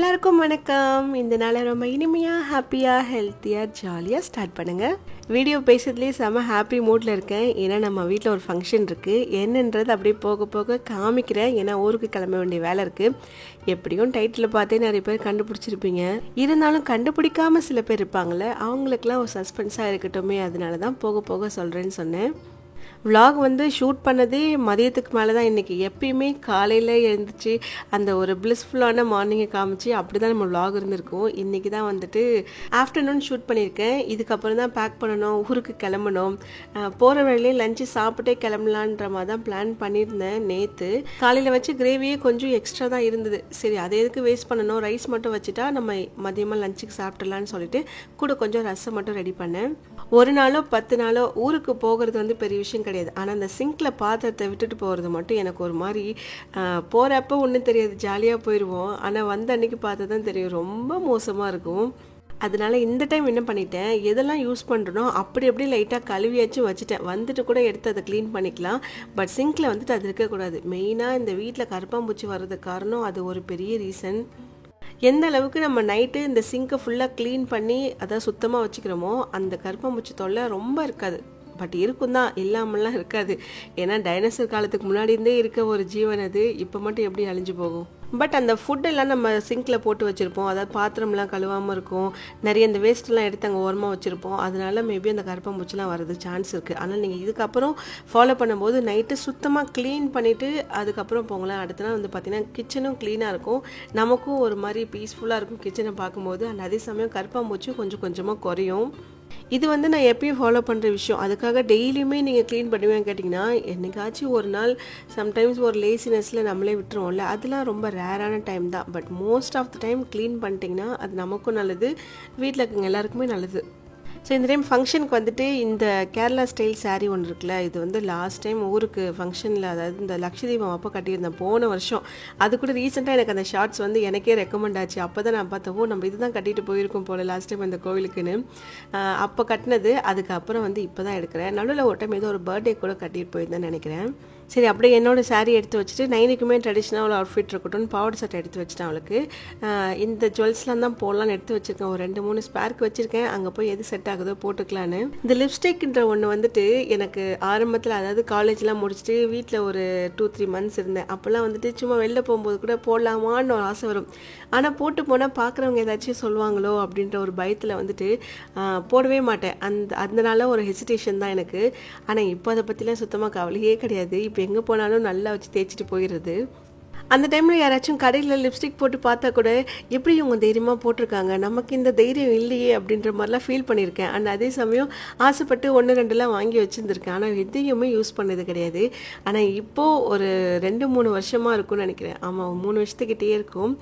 எல்லாருக்கும் வணக்கம். இந்த நாளை ரொம்ப இனிமையாக ஹாப்பியாக ஹெல்த்தியாக ஜாலியாக ஸ்டார்ட் பண்ணுங்கள். வீடியோ பேசுறதுலேயே செம்ம ஹாப்பி மூடில் இருக்கேன். ஏன்னா நம்ம வீட்டில் ஒரு ஃபங்க்ஷன் இருக்குது. என்னன்றது அப்படியே போக போக காமிக்கிறேன். ஏன்னா ஊருக்கு கிளம்ப வேண்டிய வேலை இருக்குது. எப்படியும் டைட்டில் பார்த்தே நிறைய பேர் கண்டுபிடிச்சிருப்பீங்க. இருந்தாலும் கண்டுபிடிக்காமல் சில பேர் இருப்பாங்களே, அவங்களுக்குலாம் ஒரு சஸ்பென்ஸாக இருக்கட்டுமே, அதனால தான் போக போக சொல்கிறேன்னு சொன்னேன். விலாக் ஷூட் பண்ணதே மதியத்துக்கு மேலே தான். இன்றைக்கி எப்பயுமே காலையில் எழுந்துச்சு அந்த ஒரு பிளிஸ்ஃபுல்லான மார்னிங்கை காமிச்சு அப்படி தான் நம்ம விலாக் இருந்திருக்கோம். இன்றைக்கி தான் ஆஃப்டர்நூன் ஷூட் பண்ணியிருக்கேன். இதுக்கப்புறம் தான் பேக் பண்ணணும், ஊருக்கு கிளம்பணும். போகிற வழியிலே லஞ்சு சாப்பிட்டே கிளம்பலான்ற மாதிரி தான் பிளான் பண்ணியிருந்தேன். நேற்று காலையில் வச்சு கிரேவியே கொஞ்சம் எக்ஸ்ட்ரா தான் இருந்தது. சரி, அதை எதுக்கு வேஸ்ட் பண்ணணும், ரைஸ் மட்டும் வச்சுட்டா நம்ம மதியமாக லஞ்சுக்கு சாப்பிட்றலான்னு சொல்லிட்டு கூட கொஞ்சம் ரசம் மட்டும் ரெடி பண்ணேன். ஒரு நாளோ 10 நாளோ ஊருக்கு போகிறது பெரிய விஷயம் கிடையாது. ஆனால் அந்த சிங்கில் பாத்திரத்தை விட்டுட்டு போகிறது மட்டும் எனக்கு ஒரு மாதிரி, போகிறப்ப ஒன்றும் தெரியாது, ஜாலியாக போயிடுவோம். ஆனால் அன்னைக்கு பார்த்தா தான் தெரியும், ரொம்ப மோசமாக இருக்கும். அதனால இந்த டைம் என்ன பண்ணிட்டேன், எதெல்லாம் யூஸ் பண்ணுறனோ அப்படி லைட்டாக கழுவியாச்சும் வச்சுட்டேன். கூட எடுத்து அதை க்ளீன் பண்ணிக்கலாம். பட் சிங்கில் அது இருக்கக்கூடாது. மெயினாக இந்த வீட்டில் கருப்பாம்பூச்சி வர்றதுக்கு காரணம் அது ஒரு பெரிய ரீசன். எந்த அளவுக்கு நம்ம நைட்டு இந்த சிங்கை ஃபுல்லாக க்ளீன் பண்ணி அதை சுத்தமாக வச்சுக்கிறோமோ அந்த கருப்பாம்பூச்சி தொல்லை ரொம்ப இருக்காது. பட் இருக்கும் தான், இல்லாமலாம் இருக்காது. ஏன்னா டைனோசர் காலத்துக்கு முன்னாடி இருந்தே இருக்க ஒரு ஜீவன் அது. இப்போ மட்டும் எப்படி அழிஞ்சு போகும்? பட் அந்த ஃபுட்டெல்லாம் நம்ம சிங்கில் போட்டு வச்சுருப்போம். அதாவது பாத்திரம்லாம் கழுவாமல் இருக்கும். நிறைய இந்த வேஸ்ட்லாம் எடுத்து அங்கே ஓரமாக வச்சுருப்போம். அதனால மேபி அந்த கருப்பாம்பூச்சிலாம் வரதுக்கு சான்ஸ் இருக்குது. ஆனால் நீங்கள் இதுக்கப்புறம் ஃபாலோ பண்ணும்போது நைட்டு சுத்தமாக க்ளீன் பண்ணிவிட்டு அதுக்கப்புறம் போங்களேன். அடுத்த நாள் பார்த்தீங்கன்னா கிச்சனும் க்ளீனாக இருக்கும். நமக்கும் ஒரு மாதிரி பீஸ்ஃபுல்லாக இருக்கும் கிச்சனை பார்க்கும்போது. அண்ட் அதே சமயம் கருப்பாம்பூச்சியும் கொஞ்சம் கொஞ்சமாக குறையும். இது நான் எப்பயும் ஃபாலோ பண்ணுற விஷயம். அதுக்காக டெய்லியுமே நீங்கள் க்ளீன் பண்ணுவேன்னு கேட்டிங்கன்னா, என்னைக்காச்சும் ஒரு நாள் சம்டைம்ஸ் ஒரு லேசினஸில் நம்மளே விட்டுருவோம்ல, அதெல்லாம் ரொம்ப ரேரான டைம் தான். But most of the time clean பண்ணிட்டிங்கன்னா அது நமக்கும் நல்லது, வீட்டில் இருக்கவங்க எல்லாருக்குமே நல்லது. ஸோ இந்த டைம் ஃபங்க்ஷனுக்கு இந்த கேரளா ஸ்டைல் சாரீ ஒன்று இருக்குல்ல, இது லாஸ்ட் டைம் ஊருக்கு ஃபங்க்ஷனில், அதாவது இந்த லக்ஷதீபம் அப்போ கட்டியிருந்தேன் போன வருஷம். அது கூட ரீசெண்டாக எனக்கு அந்த ஷார்ட்ஸ் எனக்கே ரெக்கமெண்ட் ஆச்சு. அப்போ தான் நான் பார்த்தோம், நம்ம இது தான் கட்டிட்டு போயிருக்கோம் போல் லாஸ்ட் டைம் அந்த கோவிலுக்குன்னு. அப்போ கட்டினது. அதுக்கப்புறம் இப்போ தான் எடுக்கிறேன். நடுவில் ஒரு டைம் ஏதோ ஒரு பர்த்டே கூட கட்டிட்டு போயிருந்தேன்னு நினைக்கிறேன். சரி, அப்படியே என்னோட சாரீ எடுத்து வச்சுட்டு நைனுக்குமே ட்ரெடிஷ்னல் ஒரு அவுட்ஃபிட் இருக்கட்டும் பாவாடை சட்டை எடுத்து வச்சுட்டேன். அவளுக்கு இந்த ஜுவல்ஸ்லாம் தான் போடலான்னு எடுத்து வச்சுருக்கேன். ஒரு 2-3 ஸ்பேருக்கு வச்சுருக்கேன். அங்கே போய் எது செட் ஆகுதோ போட்டுக்கலான்னு. இந்த லிப்ஸ்டிக்ன்ற ஒன்று எனக்கு ஆரம்பத்தில், அதாவது காலேஜ்லாம் முடிச்சுட்டு வீட்டில் ஒரு 2-3 மந்த்ஸ் இருந்தேன். அப்போல்லாம் சும்மா வெளில போகும்போது கூட போடலாமான்னு ஒரு ஆசை வரும். ஆனால் போட்டு போனால் பார்க்குறவங்க ஏதாச்சும் சொல்லுவாங்களோ அப்படின்ற ஒரு பயத்தில் போடவே மாட்டேன். அதனால ஒரு ஹெசிடேஷன் தான் எனக்கு. ஆனால் இப்போ அதை பற்றிலாம் சுத்தமாக கவலையே கிடையாது. இப்போ எங்கே போனாலும் நல்லா வச்சு தேய்ச்சிட்டு போயிடுறது. அந்த டைமில் யாராச்சும் கடையில் லிப்ஸ்டிக் போட்டு பார்த்தா கூட எப்படி இவங்க தைரியமாக போட்டிருக்காங்க, நமக்கு இந்த தைரியம் இல்லையே அப்படின்ற மாதிரிலாம் ஃபீல் பண்ணியிருக்கேன். அண்ட் அதே சமயம் ஆசைப்பட்டு 1-2 வாங்கி வச்சுருந்துருக்கேன். ஆனால் எதையுமே யூஸ் பண்ணது கிடையாது. ஆனால் இப்போது ஒரு 2-3 வருஷமாக இருக்கும்னு நினைக்கிறேன். ஆமாம், 3 வருஷத்துக்கிட்டே இருக்கும்.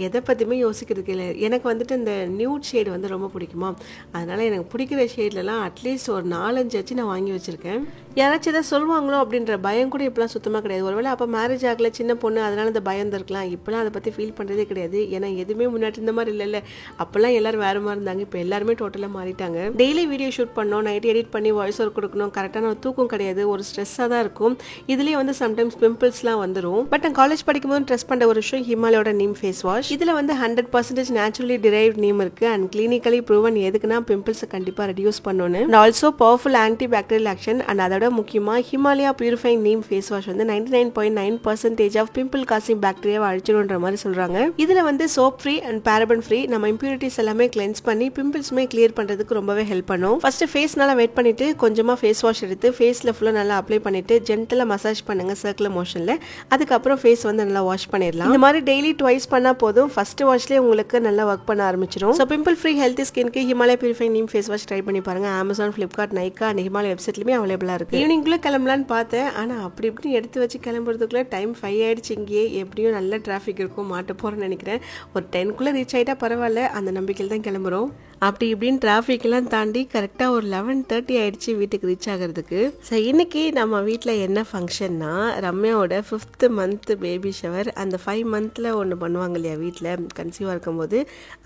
எதை பற்றியுமே யோசிக்கிறதுக்கு இல்லை. எனக்கு இந்த நியூட் ஷேடு ரொம்ப பிடிக்குமா, அதனால் எனக்கு பிடிக்கிற ஷேட்லலாம் அட்லீஸ்ட் ஒரு 4-5 நான் வாங்கி வச்சுருக்கேன். யாராச்சும் எதாவது சொல்லுவாங்களோ அப்படின்ற பயம் கூட இப்போலாம் சுத்தமாக கிடையாது. ஒருவேளை அப்போ மேரேஜ் ஆகலை, சின்ன பொண்ணு, அதனால அந்த பயம் இருக்கலாம். இப்போலாம் அதை பற்றி ஃபீல் பண்ணுறதே கிடையாது. ஏன்னா எதுவுமே முன்னாடி இந்த மாதிரி இல்லைல்ல. அப்போல்லாம் எல்லாரும் வேறு மாதிரி இருந்தாங்க. இப்போ எல்லாருமே டோட்டலாக மாறிட்டாங்க. டெய்லி வீடியோ ஷூட் பண்ணோம், நைட் எடிட் பண்ணி வாய்ஸ் ஓவர் கொடுக்கணும், கரெக்டான தூக்கம் கிடையாது, ஒரு ஸ்ட்ரெஸ்ஸாக தான் இருக்கும். இதுலேயே சம்டைம்ஸ் பிம்பிள்ஸ்லாம் வந்துடும். பட் நான் காலேஜ் படிக்கும்போது ட்ரெஸ் பண்ணுற ஒரு விஷயம் ஹிமாலயோட நீம் ஃபேஸ் வாஷ். இதில் 100% நேச்சுரலி டிரைவ்ட் நீம் இருக்குது. அண்ட் கிளினிக்கலி ப்ரூவன் எதுக்குன்னா பிம்பிள்ஸை கண்டிப்பாக ரெடியூஸ் பண்ணணும். And also powerful anti bacterial action. And அதோட முக்கியமாக Himalaya purifying neem face wash 99.9% of pimple causing பாக்டீரியாவை அழிச்சிடும்ன்ற மாதிரி சொல்றாங்க. இதுல soap free and paraben free. நம்ம இம்பியூரிட்டிஸ் எல்லாமே கிளென்ஸ் பண்ணி பிம்பிள்ஸ்மே கிளியர் பண்றதுக்கு ரொம்பவே ஹெல்ப் பண்ணும். ஃபர்ஸ்ட் ஃபேஸ் நல்லா வெட் பண்ணிட்டு கொஞ்சமா ஃபேஸ் வாஷ் எடுத்து ஃபேஸ்ல ஃபுல்லா நல்லா அப்ளை பண்ணிட்டு ஜென்டலா மசாஜ் பண்ணுங்க சர்க்குலர் மோஷன்ல. அதுக்கப்புறம் ஃபேஸ் நல்லா வாஷ் பண்ணிடலாம். இந்த மாதிரி டெய்லி ட்வைஸ் பண்ணா போதும். ஃபர்ஸ்ட் வாஷ்லேயே உங்களுக்கு நல்லா ஒர்க் பண்ண ஆரம்பிச்சிடும். ஸோ பிம்பிள் ஃப்ரீ ஹெல்த்தி ஸ்கின்க்கு Himalaya purifying neem face wash try பண்ணி பாருங்க. அமேசான், ஃபிளிப்கார்ட், நைக்கா அண்ட் ஹிமாலயா வெப்சைட்லயுமே அவைலபிளா இருக்கு. ஈவினிங்குள்ள கிளம்பலான்னு பார்த்தேன். ஆனால் அப்படி இப்படி எடுத்து வச்சு கிளம்புறதுக்குள்ள டைம் 5 ஆயிடுச்சு. இங்கேயே எப்படியும் நல்ல டிராஃபிக் இருக்கும், மாட்ட போகிறேன்னு நினைக்கிறேன். ஒரு 10க்குள்ளே ரீச் ஆகிட்டா பரவாயில்ல, அந்த நம்பிக்கையில் தான் கிளம்புறோம். அப்படி இப்படின்னு டிராஃபிக்லாம் தாண்டி கரெக்டாக ஒரு 11:30 ஆயிடுச்சு வீட்டுக்கு ரீச் ஆகிறதுக்கு. ஸோ இன்னைக்கு நம்ம வீட்டில் என்ன ஃபங்க்ஷன்னா, ரம்யாவோட 5th மந்த் பேபி ஷவர். அந்த 5 மந்தில் ஒன்று பண்ணுவாங்க இல்லையா வீட்டில் கன்சீவாக இருக்கும்போது,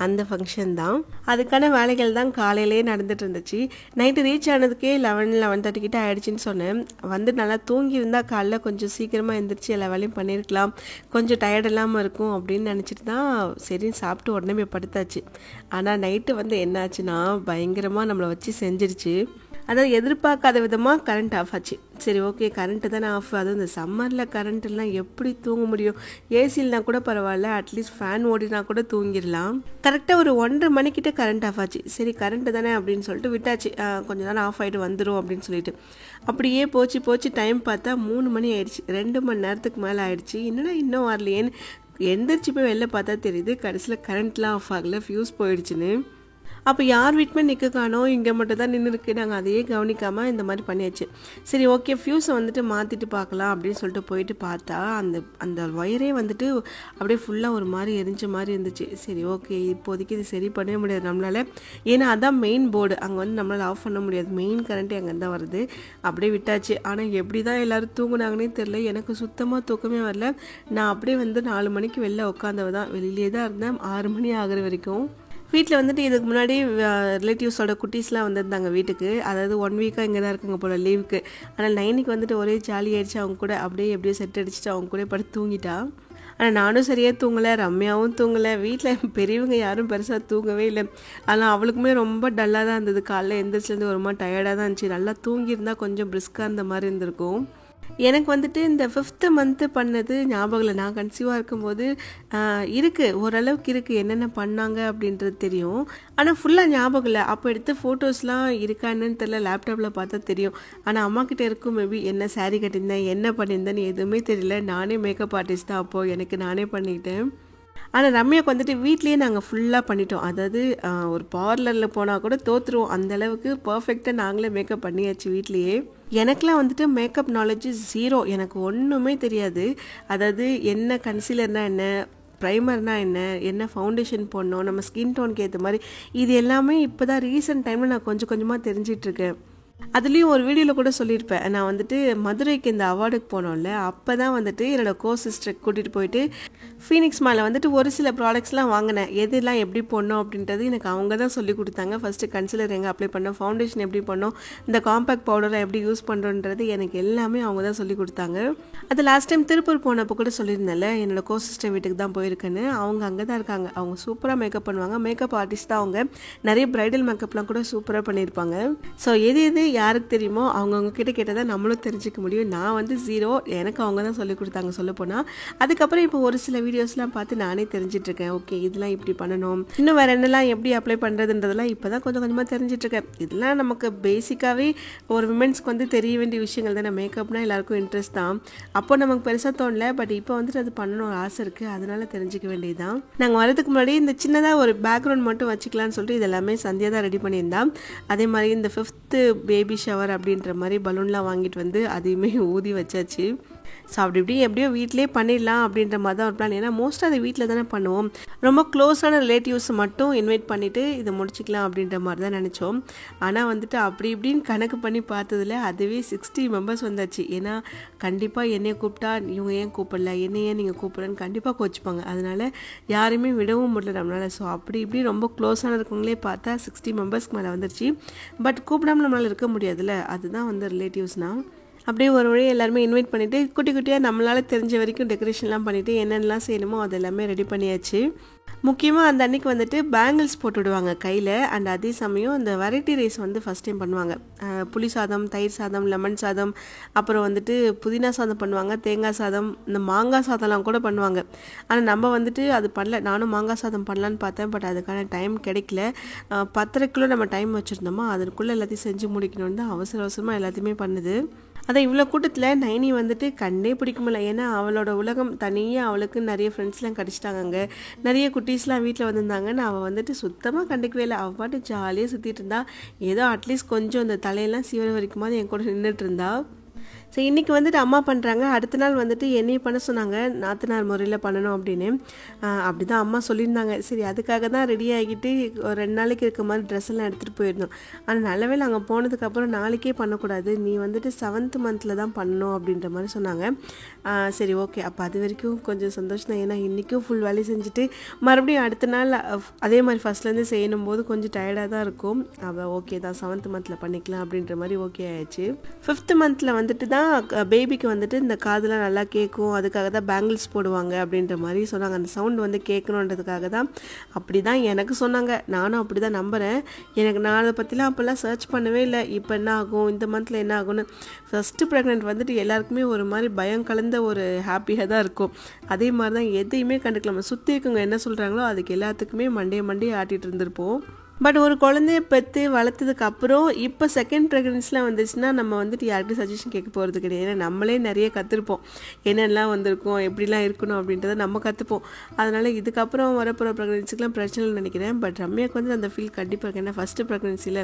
அந்த ஃபங்க்ஷன் தான். அதுக்கான வேலைகள் தான் காலையிலே நடந்துட்டு இருந்துச்சு. நைட்டு ரீச் ஆனதுக்கே 11:30 கிட்ட ஆயிடுச்சுன்னு சொன்னேன். வந்து நல்லா தூங்கியிருந்தா காலைல கொஞ்சம் சீக்கிரமாக எழுந்திரிச்சு எல்லா வேலையும் பண்ணியிருக்கலாம், கொஞ்சம் டயர்ட் இல்லாமல் இருக்கும் அப்படின்னு நினச்சிட்டு தான் சரின்னு சாப்பிட்டு உடனே போய் படுத்தாச்சு. ஆனால் நைட்டு வந்து என்ன ஆச்சுன்னா, பயங்கரமாக நம்மளை வச்சு செஞ்சிருச்சு. அதாவது எதிர்பார்க்காத விதமாக கரண்ட் ஆஃப் ஆச்சு. சரி ஓகே, கரண்ட்டு தானே ஆஃப். அதுவும் இந்த சம்மரில் கரண்ட்டெல்லாம் எப்படி தூங்க முடியும்? ஏசில்னா கூட பரவாயில்ல, அட்லீஸ்ட் ஃபேன் ஓடினா கூட தூங்கிடலாம். கரெக்டாக ஒரு 1:30 மணிக்கிட்ட கரண்ட் ஆஃப் ஆச்சு. சரி கரண்ட்டு தானே அப்படின்னு சொல்லிட்டு விட்டாச்சு. கொஞ்சம் நேரம் ஆஃப் ஆகிட்டு வந்துடும் அப்படின்னு சொல்லிட்டு அப்படியே போச்சு. டைம் பார்த்தா 3 மணி ஆயிடுச்சு. 2 மணி நேரத்துக்கு மேலே ஆயிடுச்சு. என்னடா இன்னும் வரலையேன்னு எந்திரிச்சு போய் வெளில பார்த்தா தெரியுது கடைசியில் கரண்ட்லாம் ஆஃப் ஆகலை, ஃபியூஸ் போயிடுச்சுன்னு. அப்போ யார் வீட்டுமே நிற்க காணோம், இங்கே மட்டும் தான் நின்று இருக்கு. நாங்கள் அதையே கவனிக்காமல் இந்த மாதிரி பண்ணியாச்சு. சரி ஓகே, ஃபியூஸை வந்துட்டு மாற்றிட்டு பார்க்கலாம் அப்படின்னு சொல்லிட்டு போயிட்டு பார்த்தா அந்த ஒயரே வந்துட்டு அப்படியே ஃபுல்லாக ஒரு மாதிரி எரிஞ்ச மாதிரி இருந்துச்சு. சரி ஓகே, இப்போதைக்கு இது சரி பண்ணவே முடியாது நம்மளால். ஏன்னா அதான் மெயின் போர்டு, அங்கே வந்து நம்மளால் ஆஃப் பண்ண முடியாது. மெயின் கரண்ட்டே அங்கே தான் வருது. அப்படியே விட்டாச்சு. ஆனால் எப்படி தான் எல்லோரும் தூங்குனாங்கன்னே தெரில, எனக்கு சுத்தமாக தூக்கமே வரல. நான் அப்படியே வந்து 4 மணிக்கு வெளில உட்காந்தவ தான், வெளியிலே தான் இருந்தேன் 6 மணி ஆகிற வரைக்கும். வீட்டில் வந்துட்டு இதுக்கு முன்னாடி ரிலேட்டிவ்ஸோட குட்டீஸ்லாம் வந்திருந்தாங்க வீட்டுக்கு. அதாவது 1 வீக்காக இங்கே தான் இருக்குங்க போல் லீவுக்கு. ஆனால் நைனிக்கு வந்துட்டு ஒரே ஜாலி ஆயிடுச்சு. அவங்க கூட அப்படியே எப்படியோ செட் அடிச்சுட்டு அவங்க கூட படுத்து தூங்கிட்டா. ஆனால் நானும் சரியாக தூங்கலை, ரம்யாவும் தூங்கலை. வீட்டில் பெரியவங்க யாரும் பெருசாக தூங்கவே இல்லை. ஆனால் அவளுக்குமே ரொம்ப டல்லாக தான் இருந்தது. காலைல எந்திரிச்சிலேருந்து ஒரு மாதிரி டயர்டாக தான் இருந்துச்சு. நல்லா தூங்கியிருந்தால் கொஞ்சம் பிரிஸ்காக இருந்த மாதிரி இருந்திருக்கும். எனக்கு வந்துட்டு இந்த 5th மந்த்து பண்ணது ஞாபகம் இல்லை. நான் கன்சீவாக இருக்கும்போது இருக்குது, ஓரளவுக்கு இருக்குது, என்னென்ன பண்ணாங்க அப்படின்றது தெரியும். ஆனால் ஃபுல்லாக ஞாபகம் இல்லை. அப்போ எடுத்த ஃபோட்டோஸ்லாம் இருக்கா என்னன்னு தெரியல, லேப்டாப்பில் பார்த்தா தெரியும். ஆனால் அம்மாக்கிட்ட இருக்கும் மேபி என்ன சாரீ கட்டியிருந்தேன், என்ன பண்ணியிருந்தேன்னு எதுவுமே தெரியல. நானே மேக்கப் ஆர்டிஸ்ட் தான் அப்போது, எனக்கு நானே பண்ணிக்கிட்டேன். ஆனால் ரம்யாவுக்கு வந்துட்டு வீட்லேயே நாங்கள் ஃபுல்லாக பண்ணிட்டோம். அதாவது ஒரு பார்லரில் போனால் கூட தோற்றுருவோம், அந்தளவுக்கு பர்ஃபெக்டாக நாங்களே மேக்கப் பண்ணியாச்சு வீட்லேயே. எனக்கெலாம் வந்துட்டு மேக்கப் நாலேஜ் 0, எனக்கு ஒன்றுமே தெரியாது. அதாவது என்ன கன்சீலர்னால் என்ன, ப்ரைமர்னால் என்ன ஃபவுண்டேஷன் போடணும், நம்ம ஸ்கின் டோனுக்கு ஏற்ற மாதிரி, இது எல்லாமே இப்போ தான் ரீசெண்ட் டைமில் நான் கொஞ்சம் கொஞ்சமாக தெரிஞ்சிட்ருக்கேன். அதுலேயும் ஒரு வீடியோவில் கூட சொல்லியிருப்பேன், நான் வந்துட்டு மதுரைக்கு இந்த அவார்டுக்கு போனோம்ல, அப்போ தான் வந்துட்டு என்னோடய சிஸ்டரை கூட்டிகிட்டு போயிட்டு ஃபீனிக்ஸ் மாலில் வந்துட்டு ஒரு சில ப்ராடக்ட்ஸ்லாம் வாங்கினேன். எதெல்லாம் எப்படி போடணும் அப்படின்றது எனக்கு அவங்க தான் சொல்லி கொடுத்தாங்க. ஃபஸ்ட்டு கன்சிலர் எங்கே அப்ளை பண்ணோம், ஃபவுண்டேஷன் எப்படி பண்ணோம், இந்த காம்பேக்ட் பவுடரை எப்படி யூஸ் பண்ணுறோன்றது எனக்கு எல்லாமே அவங்க தான் சொல்லி கொடுத்தாங்க. அது லாஸ்ட் டைம் திருப்பூர் போனப்போ கூட சொல்லியிருந்தேன்ல, என்னோடய சிஸ்டர் வீட்டுக்கு தான் போயிருக்கேன்னு. அவங்க அங்கே தான் இருக்காங்க. அவங்க சூப்பராக மேக்கப் பண்ணுவாங்க, மேக்கப் ஆர்டிஸ்ட் தான் அவங்க. நிறைய ப்ரைடல் மேக்கப்லாம் கூட சூப்பராக பண்ணியிருப்பாங்க. ஸோ எது யாருக்கு தெரியுமோ அவங்கவுங்க கிட்ட கேட்டால் தான் நம்மளும் தெரிஞ்சிக்க முடியும். நான் வந்து 0, எனக்கு அவங்க தான் சொல்லிக் கொடுத்தாங்க சொல்ல போனால். அதுக்கப்புறம் இப்போ ஒரு சில வீடியோஸ்லாம் பார்த்து நானே தெரிஞ்சிட்ருக்கேன். ஓகே, இதெல்லாம் இப்படி பண்ணணும், இன்னும் வேறு என்னெல்லாம் எப்படி அப்ளை பண்ணுறதுன்றதெல்லாம் இப்போ தான் கொஞ்சம் கொஞ்சமாக தெரிஞ்சிட்ருக்கேன். இதெல்லாம் நமக்கு பேசிக்காகவே ஒரு விமென்ஸ்க்கு வந்து தெரிய வேண்டிய விஷயங்கள் தானே. மேக்கப்னால் எல்லாருக்கும் இன்ட்ரெஸ்ட் தான். அப்போ நமக்கு பெருசாக தோணல, பட் இப்போ வந்துட்டு அது பண்ணணும் ஒரு ஆசை இருக்குது, அதனால தெரிஞ்சிக்க வேண்டியது தான். நாங்கள் வரதுக்கு முன்னாடி இந்த சின்னதாக ஒரு பேக்ரவுண்ட் மட்டும் வச்சுக்கலான்னு சொல்லிட்டு இதெல்லாமே சந்தியா தான் ரெடி பண்ணியிருந்தான். அதே மாதிரி இந்த 5th பேபி ஷவர் அப்படின்ற மாதிரி பலூன்லாம் வாங்கிட்டு வந்து அதையுமே ஊதி வச்சாச்சு. ஸோ அப்படி இப்படி எப்படியோ வீட்டிலே பண்ணிடலாம் அப்படின்ற மாதிரி தான் ஒரு பிளான். ஏன்னா மோஸ்ட்டாக அதை வீட்டில் தானே பண்ணுவோம். ரொம்ப க்ளோஸான ரிலேட்டிவ்ஸ் மட்டும் இன்வைட் பண்ணிவிட்டு இதை முடிச்சிக்கலாம் அப்படின்ற மாதிரி தான் நினச்சோம். ஆனால் வந்துட்டு அப்படி இப்படின்னு கணக்கு பண்ணி பார்த்ததில் அதுவே 60 மெம்பர்ஸ் வந்தாச்சு. ஏன்னா கண்டிப்பாக என்னையை கூப்பிட்டா இவங்க ஏன் கூப்பிடல, என்னையே நீங்கள் கூப்பிடலன்னு கண்டிப்பாக கோச்சிப்பாங்க. அதனால் யாரையுமே விடவும் முடியல நம்மளால். ஸோ அப்படி இப்படி ரொம்ப க்ளோஸான இருக்கவங்களே பார்த்தா 60 மெம்பர்ஸ்க்கு மேலே வந்துருச்சு. பட் கூப்பிடாமல் நம்மளால் இருக்க முடியாதுல்ல, அதுதான் வந்து ரிலேட்டிவ்ஸ்னால். அப்படியே ஒரு வழி எல்லாருமே இன்வைட் பண்ணிவிட்டு குட்டி குட்டியாக நம்மளால் தெரிஞ்ச வரைக்கும் டெக்கரேஷன்லாம் பண்ணிவிட்டு என்னென்னலாம் செய்யணுமோ அதெல்லாமே ரெடி பண்ணியாச்சு. முக்கியமாக அந்த அன்றைக்கி வந்துட்டு பேங்கிள்ஸ் போட்டு விடுவாங்க கையில். அண்ட் அதே சமயம் இந்த வெரைட்டி ரைஸ் வந்து ஃபஸ்ட் டைம் பண்ணுவாங்க. புளி சாதம், தயிர் சாதம், லெமன் சாதம், அப்புறம் வந்துட்டு புதினா சாதம் பண்ணுவாங்க, தேங்காய் சாதம், இந்த மாங்காய் சாதம்லாம் கூட பண்ணுவாங்க. ஆனால் நம்ம வந்துட்டு அது பண்ணல. நானும் மாங்காய் சாதம் பண்ணலான்னு பார்த்தேன், பட் அதுக்கான டைம் கிடைக்கல. 10:30 நம்ம டைம் வச்சுருந்தோமா, அதற்குள்ளே எல்லாத்தையும் செஞ்சு முடிக்கணும்னு தான் அவசர அவசரமாக எல்லாத்தையுமே பண்ணுது. அதான் இவ்வளோ கூட்டத்தில் நைனி வந்துட்டு கண்டே பிடிக்க முடியல. ஏன்னா அவளோட உலகம் தனியாக, அவளுக்கு நிறைய ஃப்ரெண்ட்ஸ்லாம் கிடச்சிட்டாங்க, அங்கே நிறைய குட்டீஸ்லாம் வீட்டில் வந்திருந்தாங்கன்னு அவள் வந்துட்டு சுத்தமாக கண்டுக்கவே இல்லை. அவள் பாட்டு ஜாலியாக சுற்றிட்டு இருந்தா. ஏதோ அட்லீஸ்ட் கொஞ்சம் அந்த தலையெல்லாம் சீவர வரைக்குமாதிரி என் கூட நின்றுட்டு இருந்தா. ஸோ இன்றைக்கி வந்துட்டு அம்மா பண்ணுறாங்க, அடுத்த நாள் வந்துட்டு என்னையும் பண்ண சொன்னாங்க, நாத்தனார் முறையில் பண்ணணும் அப்படின்னு. அப்படி தான் அம்மா சொல்லியிருந்தாங்க. சரி அதுக்காக தான் ரெடி ஆகிட்டு ஒரு 2 நாளைக்கு இருக்க மாதிரி ட்ரெஸ் எல்லாம் எடுத்துகிட்டு போயிருந்தோம். ஆனால் நல்லவேளை அங்கே போனதுக்கப்புறம் நாளைக்கே பண்ணக்கூடாது, நீ வந்துட்டு 7th மந்தில் தான் பண்ணணும் அப்படின்ற மாதிரி சொன்னாங்க. சரி ஓகே, அப்போ அது வரைக்கும் கொஞ்சம் சந்தோஷம் தான். ஏன்னா இன்றைக்கும் ஃபுல் வேலையை செஞ்சுட்டு மறுபடியும் அடுத்த நாள் அதே மாதிரி ஃபஸ்ட்லேருந்து செய்யணும் போது கொஞ்சம் டயர்டாக தான் இருக்கும். அவள் ஓகே தான் 7th மந்தில் பண்ணிக்கலாம் அப்படின்ற மாதிரி ஓகே ஆயிடுச்சு. 5th மந்தில் வந்துட்டு தான் பேபிக்கு வந்துட்டு இந்த காதெலாம் நல்லா கேட்கும், அதுக்காக தான் பேங்கிள்ஸ் போடுவாங்க அப்படின்ற மாதிரி சொன்னாங்க. அந்த சவுண்ட் வந்து கேட்கணுன்றதுக்காக தான். அப்படி தான் எனக்கு சொன்னாங்க, நானும் அப்படி தான் நம்புகிறேன். நான் அதை பற்றிலாம் அப்போல்லாம் சர்ச் பண்ணவே இல்லை. இப்போ என்ன ஆகும், இந்த மந்தில் என்ன ஆகும்னு. ஃபஸ்ட்டு ப்ரெக்னென்ட் வந்துட்டு எல்லாருக்குமே ஒரு மாதிரி பயம் கலந்த ஒரு ஹாப்பியாக தான் இருக்கும். அதே மாதிரி தான் எதையுமே கண்டுக்கலாம். சுற்றி இருக்கவங்க என்ன சொல்கிறாங்களோ அதுக்கு எல்லாத்துக்குமே மண்டையை ஆட்டிகிட்டு இருந்திருப்போம். பட் ஒரு குழந்தைய பெற்று வளர்த்ததுக்கு அப்புறம் இப்போ செகண்ட் ப்ரெக்னன்சிலாம் வந்துச்சுன்னா நம்ம வந்துட்டு யார்கிட்டையும் சஜஷன் கேட்க போகிறது கிடையாது. ஏன்னா நம்மளே நிறைய கற்றுருப்போம், என்னெல்லாம் வந்திருக்கும், எப்படிலாம் இருக்கணும் அப்படின்றத நம்ம கற்றுப்போம். அதனால் இதுக்கப்புறம் வரப்போகிற ப்ரெக்னன்சிக்கெலாம் பிரச்சனை இல்லைன்னு நினைக்கிறேன். பட் ரம்யாவுக்கு வந்து அந்த ஃபீல் கண்டிப்பாக இருக்குது. ஏன்னா ஃபஸ்ட்டு ப்ரெக்னன்சியில்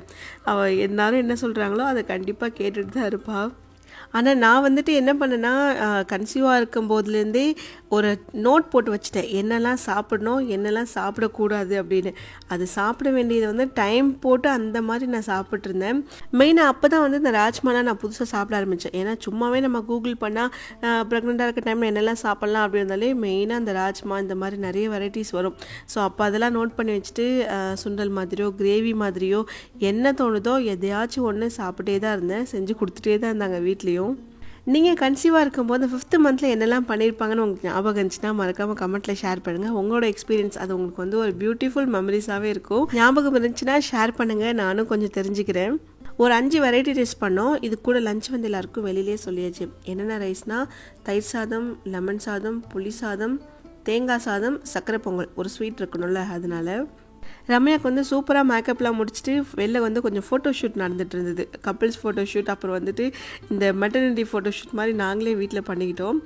அவள் எல்லாரும் என்ன சொல்கிறாங்களோ அதை கண்டிப்பாக கேட்டுட்டு தான் இருப்பாள். ஆனால் நான் வந்துட்டு என்ன பண்ணேன்னா, கன்சீவாக இருக்கும் போதுலேருந்தே ஒரு நோட் போட்டு வச்சுட்டேன், என்னெல்லாம் சாப்பிடணும் என்னெல்லாம் சாப்பிடக்கூடாது அப்படின்னு. அது சாப்பிட வேண்டியதை வந்து டைம் போட்டு அந்த மாதிரி நான் சாப்பிட்ருந்தேன். மெயினாக அப்போ தான் வந்து இந்த ராஜ்மாலாம் நான் புதுசாக சாப்பிட ஆரம்பித்தேன். ஏன்னா சும்மாவே நம்ம கூகுள் பண்ணால் ப்ரெக்னெண்ட்டாக இருக்க டைமில் என்னெல்லாம் சாப்பிட்லாம் அப்படின்னாலே மெயினாக அந்த ராஜ்மா இந்த மாதிரி நிறைய வெரைட்டிஸ் வரும். ஸோ அப்போ அதெல்லாம் நோட் பண்ணி வச்சுட்டு சுண்டல் மாதிரியோ கிரேவி மாதிரியோ என்ன தோணுதோ எதையாச்சும் ஒன்று சாப்பிட்டே தான் இருந்தேன். செஞ்சு கொடுத்துட்டே தான் இருந்தாங்க வீட்லேயும். நீங்கள் கன்சீவாக இருக்கும்போது 5th மந்தில் என்னெல்லாம் பண்ணியிருப்பாங்கன்னு உங்களுக்கு ஞாபகம் இருந்துச்சுன்னா மறக்காமல் கமெண்ட்டில் ஷேர் பண்ணுங்கள். உங்களோட எக்ஸ்பீரியன்ஸ் அது உங்களுக்கு வந்து ஒரு பியூட்டிஃபுல் மெமரிஸாகவே இருக்கும். ஞாபகம் இருந்துச்சுன்னா ஷேர் பண்ணுங்கள், நானும் கொஞ்சம் தெரிஞ்சுக்கிறேன். ஒரு 5 வெரைட்டி ரைஸ் பண்ணோம். இது கூட லஞ்ச் வந்து எல்லாருக்கும் வெளியிலே சொல்லியாச்சு. என்னென்ன ரைஸ்னால் தயிர் சாதம், லெமன் சாதம், புளி சாதம், தேங்காய் சாதம், சர்க்கரை பொங்கல். ஒரு ஸ்வீட் இருக்கணும்ல, அதனால ரம்யாவுக்கு வந்து சூப்பராக மேக்கப்லாம் முடிச்சுட்டு வெளில வந்து கொஞ்சம் ஃபோட்டோ ஷூட் நடந்துகிட்டு இருந்தது. கப்பிள்ஸ் ஃபோட்டோ ஷூட், அப்புறம் வந்துட்டு இந்த மெட்டர்னிட்டி ஃபோட்டோ ஷூட் மாதிரி நாங்களே வீட்டில் பண்ணிக்கிட்டோம்.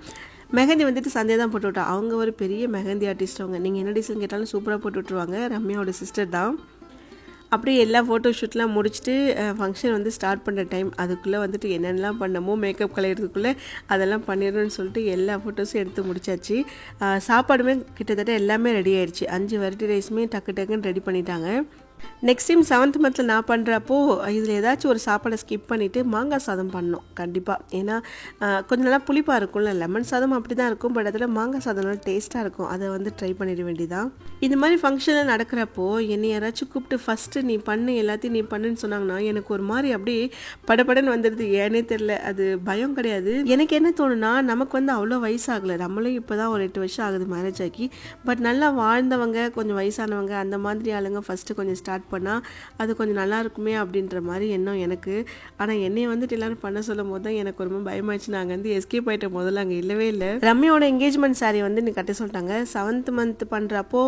மெஹந்தி வந்துட்டு சந்தே தான் போட்டு விட்டோம். அவங்க ஒரு பெரிய மெஹந்தி ஆர்டிஸ்ட். அவங்க நீங்கள் என்ன டிசைன் கேட்டாலும் சூப்பராக போட்டு விட்ருவாங்க. ரம்யாவோட சிஸ்டர் தான். அப்படியே எல்லா ஃபோட்டோ ஷூட்லாம் முடிச்சுட்டு ஃபங்க்ஷன் வந்து ஸ்டார்ட் பண்ணுற டைம், அதுக்குள்ளே வந்துட்டு என்னென்னலாம் பண்ணமோ மேக்கப் கலையிறதுக்குள்ளே அதெல்லாம் பண்ணிடணும்னு சொல்லிட்டு எல்லா ஃபோட்டோஸும் எடுத்து முடிச்சாச்சு. சாப்பாடுமே கிட்டத்தட்ட எல்லாமே ரெடி ஆகிடுச்சு. 5 வெரைட்டி ரைஸுமே டக்குன்னு ரெடி பண்ணிட்டாங்க. நெக்ஸ்ட் டைம் 7th மந்தில் நான் பண்ணுறப்போ இதில் ஏதாச்சும் ஒரு சாப்பாடை ஸ்கிப் பண்ணிவிட்டு மாங்காய் சாதம் பண்ணோம் கண்டிப்பாக. ஏன்னா கொஞ்சம் நல்லா புளிப்பாக இருக்கும்ல, லெமன் சாதம் அப்படி தான் இருக்கும். பட் அதில் மாங்காய் சாதம் நல்லா டேஸ்ட்டாக இருக்கும். அதை வந்து ட்ரை பண்ணிட வேண்டியதான். இந்த மாதிரி ஃபங்க்ஷனில் நடக்கிறப்போ என்னை யாராச்சும் கூப்பிட்டு ஃபஸ்ட்டு நீ பண்ணு, எல்லாத்தையும் நீ பண்ணுன்னு சொன்னாங்கன்னா எனக்கு ஒரு மாதிரி அப்படியே படப்படன்னு வந்துடுது. ஏன்னே தெரில, அது பயம் கிடையாது. எனக்கு என்ன தோணுன்னா, நமக்கு வந்து அவ்வளோ வயசாகலை, நம்மளும் இப்போ தான் ஒரு 8 வருஷம் ஆகுது மேரேஜ் ஆகி. பட் நல்லா வாழ்ந்தவங்க, கொஞ்சம் வயசானவங்க, அந்த மாதிரி ஆளுங்க ஃபஸ்ட்டு கொஞ்சம் ஸ்டார்ட் பண்ணால் அது கொஞ்சம் நல்லா இருக்குமே அப்படின்ற மாதிரி எண்ணம் எனக்கு. ஆனால் என்னைய வந்துட்டு எல்லாரும் பண்ண சொல்லும் போது தான் எனக்கு ரொம்ப பயமாயிடுச்சு. நாங்கள் வந்து எஸ்கேப் ஆகிட்ட முதல்ல அங்கே இல்லவே இல்லை. ரம்யாவோட என்கேஜ்மெண்ட் சாரீ வந்து நீ கட்ட சொல்லிட்டாங்க. 7th மந்த் பண்ணுறப்போ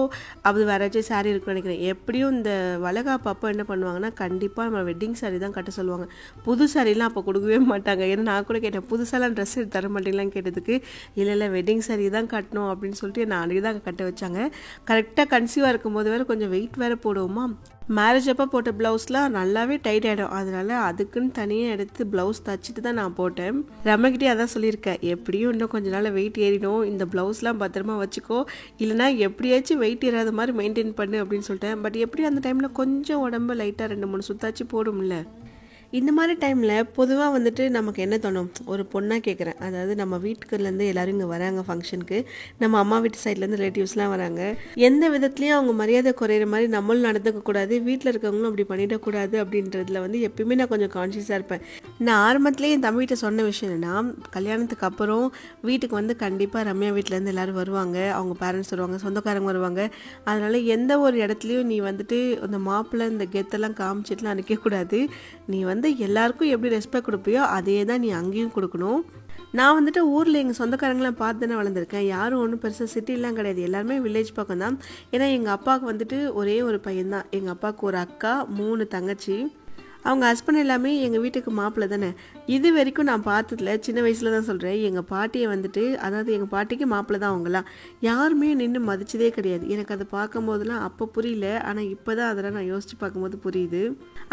அது வேறாச்சும் சாரீ இருக்குன்னு நினைக்கிறேன். எப்படியும் இந்த வளகாப்பு அப்போ என்ன பண்ணுவாங்கன்னா கண்டிப்பாக நம்ம வெட்டிங் சாரீ தான் கட்ட சொல்லுவாங்க. புது சாரீலாம் அப்போ கொடுக்கவே மாட்டாங்க. ஏன்னா நான் கூட கேட்டேன், புதுசாலாம் ட்ரெஸ் எடுத்து தர மாட்டீங்களான்னு கேட்டதுக்கு இல்லை வெட்டிங் சாரீ தான் கட்டணும் அப்படின்னு சொல்லிட்டு நான் அன்றைக்கி தான் கட்ட வச்சாங்க. கரெக்டாக கன்சீவாக இருக்கும்போது வேறு கொஞ்சம் வெயிட் வேறு போடுவோமா, மேரேஜ் அப்போ போட்ட ப்ளவுஸ்லாம் நல்லாவே டைட் ஆகிடும். அதனால அதுக்குன்னு தனியாக எடுத்து ப்ளவுஸ் தச்சுட்டு தான் நான் போட்டேன். ரம்யாக்கிட்டே அதான் சொல்லியிருக்கேன், எப்படியும் இன்னும் கொஞ்சம் நாள் வெயிட் ஏறிடும், இந்த ப்ளவுஸ்லாம் பத்திரமா வச்சுக்கோ, இல்லைனா எப்படியாச்சும் வெயிட் ஏறாத மாதிரி மெயின்டைன் பண்ணு அப்படின்னு சொல்லிட்டேன். பட் எப்படியும் அந்த டைமில் கொஞ்சம் உடம்பு லைட்டாக 2-3 சுத்தாச்சு போடும்ல. இந்த மாதிரி டைமில் பொதுவாக வந்துட்டு நமக்கு என்ன தோணும், ஒரு பொண்ணாக கேட்குறேன், அதாவது நம்ம வீட்டுக்குலேருந்து எல்லோரும் இங்கே வராங்க ஃபங்க்ஷனுக்கு, நம்ம அம்மா வீட்டு சைட்லேருந்து ரிலேட்டிவ்ஸ்லாம் வராங்க, எந்த விதத்துலேயும் அவங்க மரியாதை குறையிற மாதிரி நம்மளும் நடந்துக்கக்கூடாது, வீட்டில் இருக்கவங்களும் அப்படி பண்ணிடக்கூடாது அப்படின்றதுல வந்து எப்பயுமே நான் கொஞ்சம் கான்ஷியஸாக இருப்பேன். நான் ஆரம்பத்துலேயே என் தம்பிகிட்ட சொன்ன விஷயம் என்னென்னா, கல்யாணத்துக்கு அப்புறம் வீட்டுக்கு வந்து கண்டிப்பாக ரம்யா வீட்டிலேருந்து எல்லோரும் வருவாங்க, அவங்க பேரண்ட்ஸ் வருவாங்க, சொந்தக்காரங்க வருவாங்க. அதனால் எந்த ஒரு இடத்துலையும் நீ வந்துட்டு அந்த மாப்பிள்ளை இந்த கெத்தெல்லாம் காமிச்சிட்டுலாம் நிற்கக்கூடாது. நீ வந்து எல்லாருக்கும் எப்படி ரெஸ்பெக்ட் கொடுப்பியோ அதே தான் நீ அங்கேயும் கொடுக்கணும். நான் வந்துட்டு ஊரில் எங்கள் சொந்தக்காரங்களாம் பார்த்து தானே வளர்ந்துருக்கேன். யாரும் ஒன்றும் பெருசாக சிட்டிலாம் கிடையாது, எல்லாருமே வில்லேஜ் பக்கம் தான். ஏன்னா எங்கள் அப்பாவுக்கு வந்துட்டு ஒரே ஒரு பையன் தான். எங்கள் அப்பாவுக்கு ஒரு அக்கா, 3 தங்கச்சி. அவங்க ஹஸ்பண்ட் எல்லாமே எங்கள் வீட்டுக்கு மாப்பிள்ளை தானே. இது வரைக்கும் நான் பார்த்ததில்ல. சின்ன வயசில் தான் சொல்கிறேன். எங்கள் பாட்டியை வந்துட்டு அதாவது எங்கள் பாட்டிக்கு மாப்பிள்ளை தான் அவங்கலாம் யாருமே நின்று மதிச்சதே கிடையாது. எனக்கு அதை பார்க்கும்போதெல்லாம் அப்போ புரியல. ஆனால் இப்போ தான் அதெல்லாம் நான் யோசித்து பார்க்கும்போது புரியுது.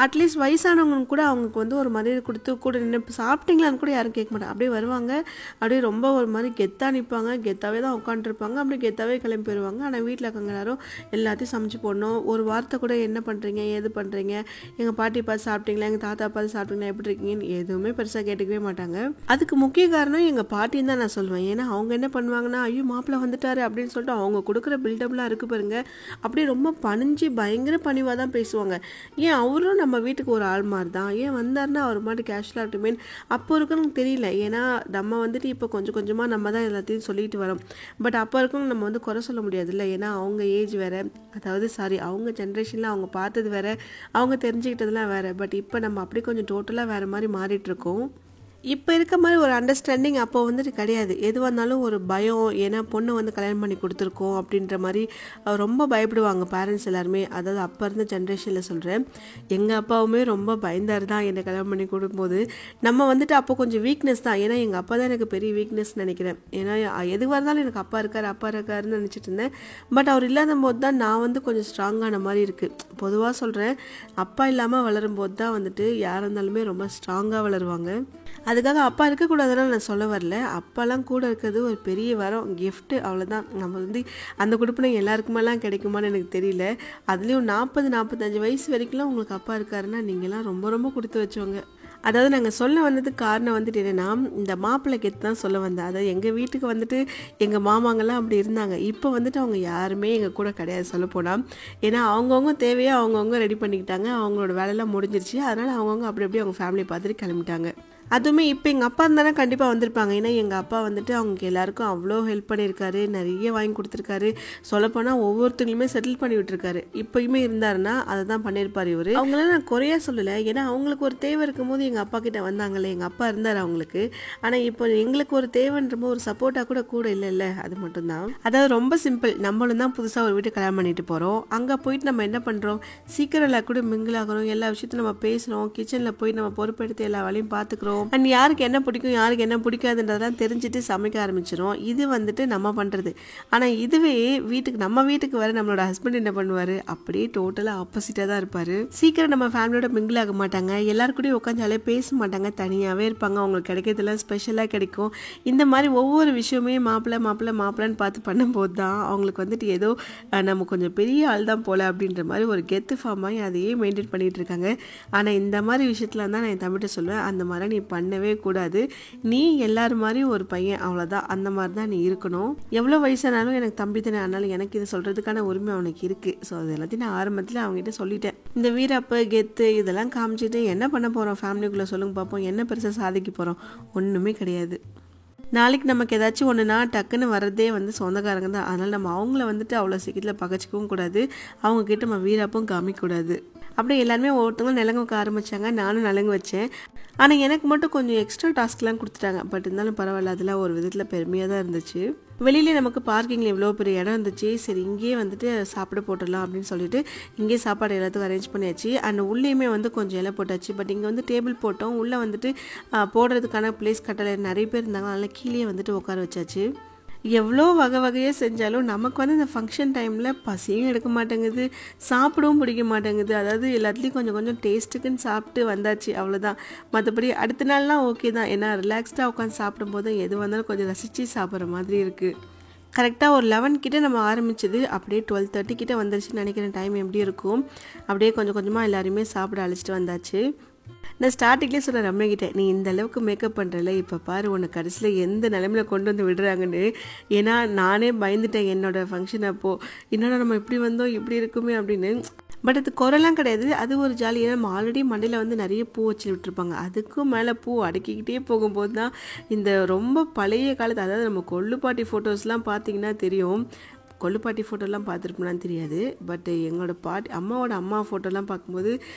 அட்லீஸ்ட் வயசானவங்க கூட அவங்களுக்கு வந்து ஒரு மரியாதை கொடுத்து கூட நின்று சாப்பிட்டீங்களான்னு கூட யாரும் கேட்க மாட்டாங்க. அப்படியே வருவாங்க, அப்படியே ரொம்ப ஒரு மாதிரி கெத்தாக நிற்பாங்க, கெத்தாவே தான் உட்காந்துருப்பாங்க, அப்படியே கெத்தாவே கிளம்பி போயிடுவாங்க. ஆனால் வீட்டில் இருக்கவங்க எல்லாரும் எல்லாத்தையும் சமைச்சு போடணும். ஒரு வார்த்தை கூட என்ன பண்ணுறீங்க ஏது பண்ணுறீங்க, எங்கள் பாட்டி பார்த்து சாப்பிட்டீங்களா, எங்கள் தாத்தா பார்த்து சாப்பிட்டீங்களா, எப்படி இருக்கீங்கன்னு எதுவுமே பெருசாக கேட்டுக்கவே மாட்டாங்க. அதுக்கு முக்கிய காரணம் எங்கள் பாட்டின்னு தான் நான் சொல்லுவேன். ஏன்னா அவங்க என்ன பண்ணுவாங்கன்னா, ஐயோ மாப்பிள்ளை வந்துட்டாரு அப்படின்னு சொல்லிட்டு அவங்க கொடுக்குற பில்டப்லாம் இருக்குது பாருங்க, அப்படியே ரொம்ப பணிஞ்சு பயங்கர பணிவாக தான் பேசுவாங்க. ஏன் அவரும் நம்ம வீட்டுக்கு ஒரு ஆள் மாதிரி தான், ஏன் வந்தாருன்னா அவர் மாதிரி கேஷுவலாக இருக்குமே அப்போ இருக்குன்னு தெரியல. ஏன்னா நம்ம வந்துட்டு இப்போ கொஞ்சம் கொஞ்சமாக நம்ம தான் எல்லாத்தையும் சொல்லிட்டு வரோம். பட் அப்போ இருக்கணும் நம்ம வந்து குறை சொல்ல முடியாதுல்ல. ஏன்னா அவங்க ஏஜ் வேறு, அதாவது சாரி அவங்க ஜென்ரேஷனில் அவங்க பார்த்தது வேறு, அவங்க தெரிஞ்சுக்கிட்டதுலாம் வேறு. பட் இப்போ நம்ம அப்படி கொஞ்சம் டோட்டலாக வேறு மாதிரி மாறிட்டுருக்கோம். இப்போ இருக்க மாதிரி ஒரு அண்டர்ஸ்டாண்டிங் அப்போ வந்துட்டு கிடையாது. எதுவாக இருந்தாலும் ஒரு பயம், ஏன்னா பொண்ணு வந்து கல்யாணம் பண்ணி கொடுத்துருக்கோம் அப்படின்ற மாதிரி ரொம்ப பயப்படுவாங்க பேரண்ட்ஸ் எல்லாருமே. அதாவது அப்போ இருந்த ஜென்ரேஷனில் சொல்கிறேன். எங்கள் அப்பாவுமே ரொம்ப பயந்தார் தான் என்னை கல்யாணம் பண்ணி கொடுக்கும்போது. நம்ம வந்துட்டு அப்போ கொஞ்சம் வீக்னஸ் தான். ஏன்னா எங்கள் அப்பா தான் எனக்கு பெரிய வீக்னஸ் நினைக்கிறேன். ஏன்னா எதுவாக இருந்தாலும் எனக்கு அப்பா இருக்காருன்னு நினச்சிட்டு இருந்தேன். பட் அவர் இல்லாத போது தான் நான் வந்து கொஞ்சம் ஸ்ட்ராங்கான மாதிரி இருக்குது. பொதுவாக சொல்கிறேன், அப்பா இல்லாமல் வளரும்போது தான் வந்துட்டு யாராக இருந்தாலுமே ரொம்ப ஸ்ட்ராங்காக வளருவாங்க. அதுக்காக அப்பா இருக்கக்கூடாதுன்னு நான் சொல்ல வரல. அப்பாலாம் கூட இருக்கிறது ஒரு பெரிய வரம், கிஃப்ட்டு, அவ்வளோதான். நம்ம வந்து அந்த கொடுப்பினை எல்லாருக்குமெல்லாம் கிடைக்குமான்னு எனக்கு தெரியல. அதுலேயும் 40-45 வயசு வரைக்கும்லாம் உங்களுக்கு அப்பா இருக்காருன்னா நீங்கள்லாம் ரொம்ப ரொம்ப கொடுத்து வச்சவங்க. அதாவது நாங்கள் சொல்ல வந்ததுக்கு காரணம் வந்துட்டு என்னென்னா, இந்த மாப்பிள்ளை கெத்து தான் சொல்ல வந்தேன். அதாவது எங்கள் வீட்டுக்கு வந்துட்டு எங்கள் மாமாங்கள்லாம் அப்படி இருந்தாங்க. இப்போ வந்துட்டு அவங்க யாருமே எங்கள் கூட கிடையாது சொல்லப்போனால். ஏன்னா அவங்கவுங்க தேவையாக அவங்கவுங்க ரெடி பண்ணிக்கிட்டாங்க, அவங்களோட வேலையெல்லாம் முடிஞ்சிருச்சு. அதனால் அவங்கவுங்க அப்படி அப்படியே அவங்க ஃபேமிலியை பார்த்துட்டு கிளம்பிட்டாங்க. அதுவுமே இப்போ எங்கள் அப்பா இருந்தானே கண்டிப்பாக வந்திருப்பாங்க. ஏன்னா எங்கள் அப்பா வந்துட்டு அவங்க எல்லாருக்கும் அவ்வளோ ஹெல்ப் பண்ணியிருக்காரு, நிறைய வாங்கி கொடுத்துருக்காரு. சொல்லப்போனால் ஒவ்வொருத்தங்களுமே செட்டில் பண்ணி விட்டுருக்காரு. இப்போயுமே இருந்தாருன்னா அதை தான் பண்ணியிருப்பார் இவர். அவங்களாம் நான் குறையா சொல்லலை. ஏன்னா அவங்களுக்கு ஒரு தேவை இருக்கும் போது எங்கள் அப்பா கிட்ட வந்தாங்களே, எங்கள் அப்பா இருந்தார் அவங்களுக்கு. ஆனால் இப்போ எங்களுக்கு ஒரு தேவைன்றப்போ ஒரு சப்போர்ட்டாக கூட இல்லைல்ல, அது மட்டும்தான். அதாவது ரொம்ப சிம்பிள். நம்மளும் தான் புதுசாக ஒரு வீட்டை கல்யாணம் பண்ணிட்டு போகிறோம். அங்கே போயிட்டு நம்ம என்ன பண்ணுறோம், சீக்கிரம் எல்லாம் கூட மிங்கிள் ஆகிறோம், எல்லா விஷயத்தையும் நம்ம பேசுகிறோம், கிச்சனில் போய் நம்ம பொறுப்பெடுத்து எல்லா வேலையும் பார்த்துக்கிறோம். அண்ட் யாருக்கு என்ன பிடிக்கும் யாருக்கு என்ன பிடிக்காதுன்றதெல்லாம் தெரிஞ்சுட்டு சமைக்க ஆரம்பிச்சிடும். இது வந்துட்டு நம்ம பண்ணுறது. ஆனால் இதுவே நம்ம வீட்டுக்கு வர நம்மளோட ஹஸ்பண்ட் என்ன பண்ணுவார், அப்படியே டோட்டலாக ஆப்போசிட்டாக தான் இருப்பார். சீக்கிரம் நம்ம ஃபேமிலியோட மிங்கிள் ஆக மாட்டாங்க, எல்லாருக்கூடயும் உட்காந்து பேச மாட்டாங்க, தனியாகவே இருப்பாங்க. அவங்களுக்கு கிடைக்கிறதுலாம் ஸ்பெஷலாக கிடைக்கும். இந்த மாதிரி ஒவ்வொரு விஷயமே மாப்பிள்ளைன்னு பார்த்து பண்ணும்போது தான் அவங்களுக்கு வந்துட்டு ஏதோ நம்ம கொஞ்சம் பெரிய ஆள் தான் போல அப்படின்ற மாதிரி ஒரு கெத்து ஃபார்மாகி அதையே மெயின்டைன் பண்ணிகிட்டு இருக்காங்க. ஆனால் இந்த மாதிரி விஷயத்தில் தான் நான் என் தம்பிட்ட சொல்லுவேன், அந்த மாதிரி நீ பண்ணவே கூடாது. நீ எல்லாரும் மாதிரி ஒரு பையன், அவ்வளோதான். அந்த மாதிரி தான் நீ இருக்கணும். எவ்வளோ வயசானாலும் எனக்கு தம்பி தானே, ஆனாலும் எனக்கு இது சொல்கிறதுக்கான உரிமை அவனுக்கு இருக்குது. ஸோ அது எல்லாத்தையும் நான் ஆரம்பத்தில் அவங்ககிட்ட சொல்லிட்டேன். இந்த வீரப்பு கெத்து இதெல்லாம் காமிச்சிட்டு என்ன பண்ண போகிறோம் ஃபேமிலிக்குள்ளே சொல்லுங்க பார்ப்போம், என்ன பெருசாக சாதிக்க போகிறோம், ஒன்றுமே கிடையாது. நாளைக்கு நமக்கு ஏதாச்சும் ஒன்றுனா டக்குன்னு வர்றதே வந்து சொந்தக்காரங்க தான். அதனால் நம்ம அவங்கள வந்துட்டு அவ்வளோ சீக்கிரத்தில் பகச்சிக்கவும் கூடாது, அவங்கக்கிட்ட நம்ம வீரப்பும் காமிக்கக்கூடாது. அப்படியே எல்லாருமே ஒவ்வொருத்தவங்களும் நிலங்க வைக்க ஆரம்பித்தாங்க. நானும் நிலங்க வச்சேன். ஆனால் எனக்கு மட்டும் கொஞ்சம் எக்ஸ்ட்ரா டாஸ்க்லாம் கொடுத்துட்டாங்க. பட் இருந்தாலும் பரவாயில்ல, அதெல்லாம் ஒரு விதத்தில் பெருமையாக தான் இருந்துச்சு. வெளியிலே நமக்கு பார்க்கிங்கில் எவ்வளோ பெரிய இடம் இருந்துச்சு. சரி இங்கேயே வந்துட்டு சாப்பிட போட்டுடலாம் அப்படின்னு சொல்லிட்டு இங்கேயே சாப்பாடு எல்லாத்துக்கும் அரேஞ்ச் பண்ணியாச்சு. அண்ட் உள்ளேயுமே வந்து கொஞ்சம் இலை போட்டாச்சு. பட் இங்கே வந்து டேபிள் போட்டோம். உள்ளே வந்துட்டு போடுறதுக்கான பிளேஸ் கட்டலை, நிறைய பேர் இருந்தாங்க. அதனால் கீழே வந்துட்டு உட்கார வச்சாச்சு. எவ்வளோ வகையாக செஞ்சாலும் நமக்கு வந்து இந்த ஃபங்க்ஷன் டைமில் பசியும் எடுக்க மாட்டேங்குது, சாப்பிடவும் பிடிக்க மாட்டேங்குது. அதாவது எல்லாத்துலேயும் கொஞ்சம் கொஞ்சம் டேஸ்ட்டுக்குன்னு சாப்பிட்டு வந்தாச்சு, அவ்வளோதான். மற்றபடி அடுத்த நாள்லாம் ஓகே தான். ஏன்னா ரிலாக்ஸ்டாக உட்காந்து சாப்பிடும்போது எது வந்தாலும் கொஞ்சம் ரசித்து சாப்பிட்ற மாதிரி இருக்குது. கரெக்டாக ஒரு 11 கிட்டே நம்ம ஆரம்பிச்சது, அப்படியே 12:30 கிட்டே வந்துருச்சுன்னு நினைக்கிறேன். டைம் எப்படி இருக்கும், அப்படியே கொஞ்சம் கொஞ்சமாக எல்லாருமே சாப்பிட அழைச்சிட்டு வந்தாச்சு. நான் ஸ்டார்டிங்லேயே சொன்ன ரம்யா, நீ இந்த அளவுக்கு மேக்கப் பண்ணுறல, இப்போ பாரு உன்னை கடைசியில் எந்த நிலைமையில் கொண்டு வந்து விடுறாங்கன்னு. ஏன்னா நானே பயந்துட்டேன் என்னோடய ஃபங்க்ஷன் அப்போது, என்னோட நம்ம இப்படி வந்தோம் இப்படி இருக்குமே அப்படின்னு. பட் அது குறைலாம் கிடையாது, அது ஒரு ஜாலி. ஏன்னா நம்ம ஆல்ரெடி மண்டையில் வந்து நிறைய பூ வச்சு விட்டுருப்பாங்க, அதுக்கும் மேலே பூ அடுக்கிக்கிட்டே போகும்போது தான் இந்த ரொம்ப பழைய காலத்து, அதாவது நம்ம கொள்ளுப்பாட்டி ஃபோட்டோஸ்லாம் பார்த்திங்கன்னா தெரியும். கொள்ளுப்பாட்டி ஃபோட்டோலாம் பார்த்துருப்போம்னான்னு தெரியாது. பட் எங்களோட அம்மாவோட அம்மா ஃபோட்டோலாம் பார்க்கும்போது